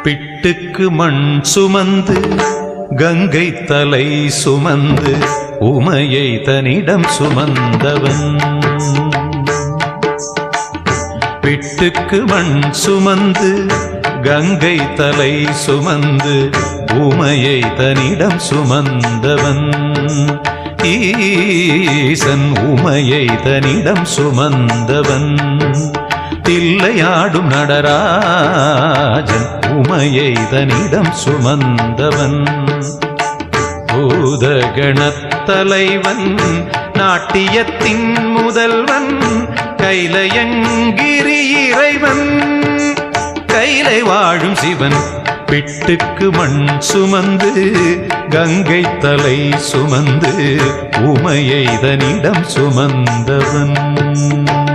பிட்டுக்கு மண் சுமந்து கங்கை தலை சுமந்து உமையை தன்னிடம் சுமந்தவன். பிட்டுக்கு மண் சுமந்து கங்கை தலை சுமந்து உமையை தன்னிடம் சுமந்தவன். ஈசன் உமையை தன்னிடம் சுமந்தவன். தில்லையாடும் நடராஜன் உமையை தன்னிடம் சுமந்தவன். பூதகணத்தலைவன் நாட்டியத்தின் முதல்வன் கைலயங்கிரி இறைவன் கைலை வாழும் சிவன். பிட்டுக்கு மண் சுமந்து கங்கை தலை சுமந்து உமையை தன்னிடம் சுமந்தவன்.